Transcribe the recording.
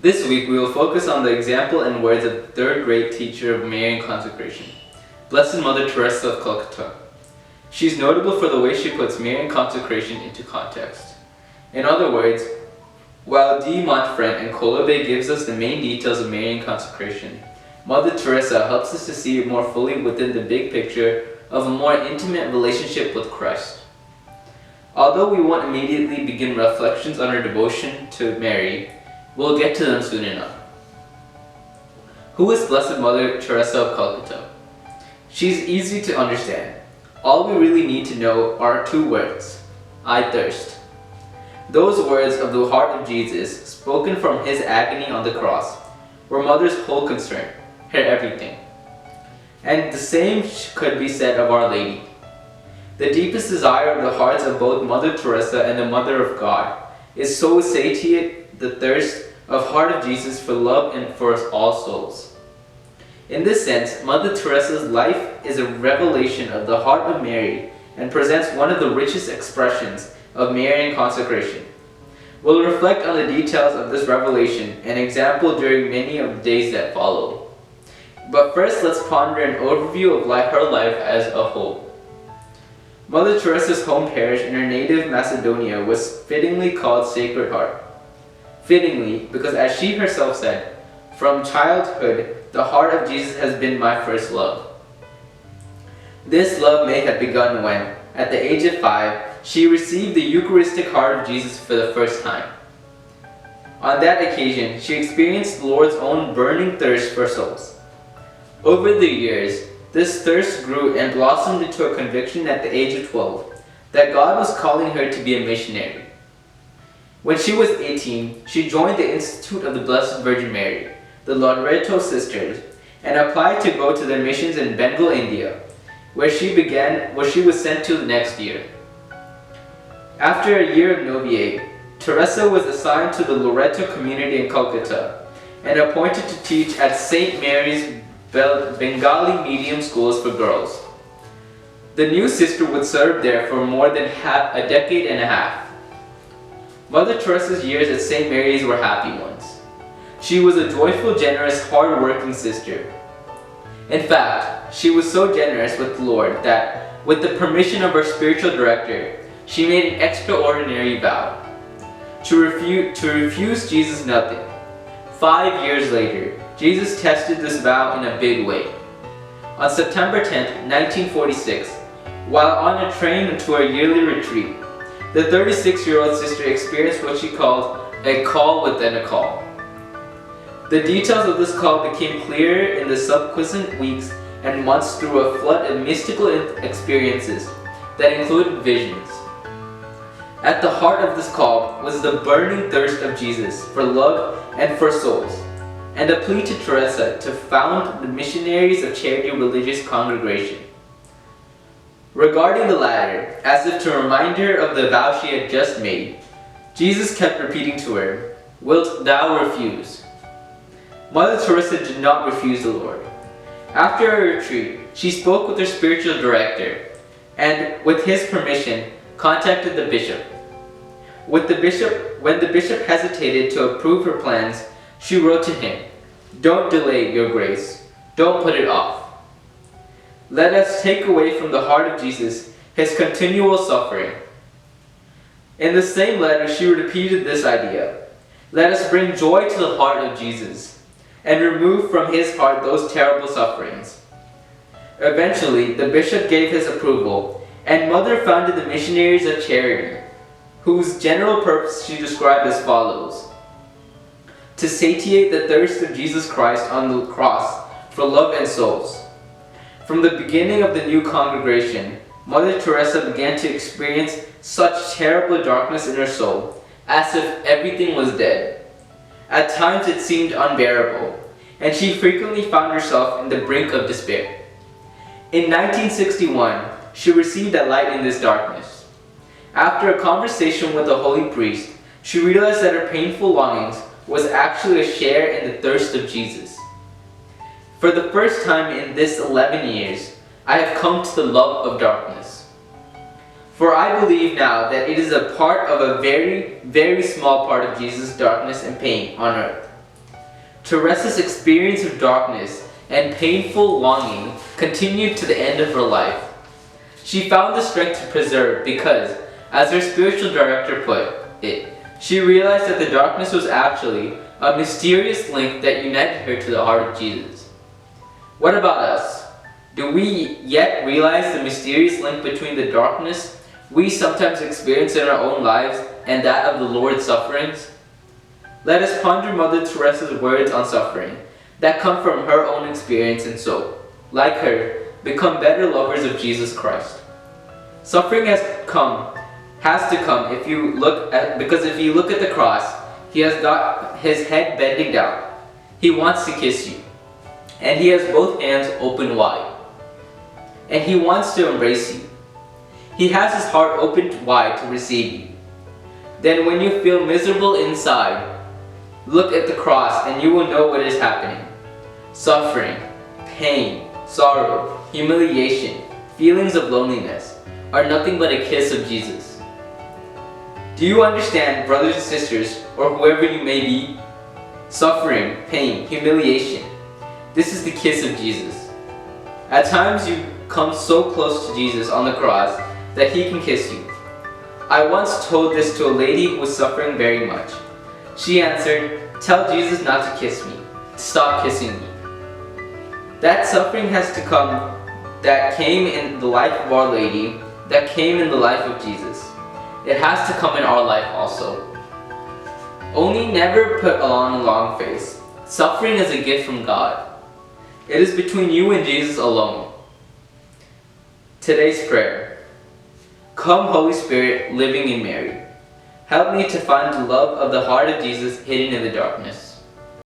This week we will focus on the example and words of the third great teacher of Marian consecration, Blessed Mother Teresa of Calcutta. She is notable for the way she puts Marian consecration into context. In other words, while D. Montfort and Colombe gives us the main details of Marian consecration, Mother Teresa helps us to see it more fully within the big picture of a more intimate relationship with Christ. Although we won't immediately begin reflections on her devotion to Mary, we'll get to them soon enough. Who is Blessed Mother Teresa of Calcutta? She's easy to understand. All we really need to know are two words: I thirst. Those words of the heart of Jesus, spoken from his agony on the cross, were Mother's whole concern, her everything. And the same could be said of Our Lady. The deepest desire of the hearts of both Mother Teresa and the Mother of God is so satiate the thirst of heart of Jesus for love and for all souls. In this sense, Mother Teresa's life is a revelation of the heart of Mary and presents one of the richest expressions of Marian consecration. We'll reflect on the details of this revelation and example during many of the days that follow. But first, let's ponder an overview of her life as a whole. Mother Teresa's home parish in her native Macedonia was fittingly called Sacred Heart. Fittingly, because as she herself said, "From childhood, the heart of Jesus has been my first love." This love may have begun when, at the age of 5, she received the Eucharistic heart of Jesus for the first time. On that occasion, she experienced the Lord's own burning thirst for souls. Over the years, this thirst grew and blossomed into a conviction at the age of 12 that God was calling her to be a missionary. When she was 18, she joined the Institute of the Blessed Virgin Mary, the Loreto Sisters, and applied to go to their missions in Bengal, India, where she was sent to the next year. After a year of novitiate, Teresa was assigned to the Loreto community in Calcutta and appointed to teach at St. Mary's Bengali medium schools for girls. The new sister would serve there for more than a decade and a half. Mother Teresa's years at St. Mary's were happy ones. She was a joyful, generous, hard-working sister. In fact, she was so generous with the Lord that, with the permission of her spiritual director, she made an extraordinary vow to refuse Jesus nothing. 5 years later, Jesus tested this vow in a big way. On September 10, 1946, while on a train to a yearly retreat, the 36-year-old sister experienced what she called a call within a call. The details of this call became clearer in the subsequent weeks and months through a flood of mystical experiences that included visions. At the heart of this call was the burning thirst of Jesus for love and for souls, and a plea to Teresa to found the Missionaries of Charity religious congregation. Regarding the latter, as if to remind her of the vow she had just made, Jesus kept repeating to her, "Wilt thou refuse?" Mother Teresa did not refuse the Lord. After her retreat, she spoke with her spiritual director and, with his permission, contacted the bishop. When the bishop hesitated to approve her plans, she wrote to him, "Don't delay, Your Grace. Don't put it off. Let us take away from the heart of Jesus his continual suffering." In the same letter, she repeated this idea: "Let us bring joy to the heart of Jesus and remove from his heart those terrible sufferings." Eventually, the bishop gave his approval, and Mother founded the Missionaries of Charity, whose general purpose she described as follows: to satiate the thirst of Jesus Christ on the cross for love and souls. From the beginning of the new congregation, Mother Teresa began to experience such terrible darkness in her soul, as if everything was dead. At times it seemed unbearable, and she frequently found herself in the brink of despair. In 1961, she received a light in this darkness. After a conversation with a holy priest, she realized that her painful longings was actually a share in the thirst of Jesus. For the first time in this 11 years, I have come to the love of darkness. For I believe now that it is a part of a very, very small part of Jesus' darkness and pain on earth. to restless experience of darkness and painful longing continued to the end of her life. She found the strength to persevere because, as her spiritual director put it, she realized that the darkness was actually a mysterious link that united her to the heart of Jesus. What about us? Do we yet realize the mysterious link between the darkness we sometimes experience in our own lives and that of the Lord's sufferings? Let us ponder Mother Teresa's words on suffering that come from her own experience and so, like her, become better lovers of Jesus Christ. Suffering has to come because if you look at the cross, he has got his head bending down. He wants to kiss you. And he has both hands open wide. And he wants to embrace you. He has his heart opened wide to receive you. Then when you feel miserable inside, look at the cross and you will know what is happening. Suffering, pain, sorrow, humiliation, feelings of loneliness are nothing but a kiss of Jesus. Do you understand, brothers and sisters, or whoever you may be? Suffering, pain, humiliation. This is the kiss of Jesus. At times you come so close to Jesus on the cross that he can kiss you. I once told this to a lady who was suffering very much. She answered, "Tell Jesus not to kiss me. Stop kissing me." That suffering has to come that came in the life of Our Lady, that came in the life of Jesus. It has to come in our life also. Only never put on a long face. Suffering is a gift from God. It is between you and Jesus alone. Today's prayer. Come, Holy Spirit, living in Mary. Help me to find the love of the heart of Jesus hidden in the darkness.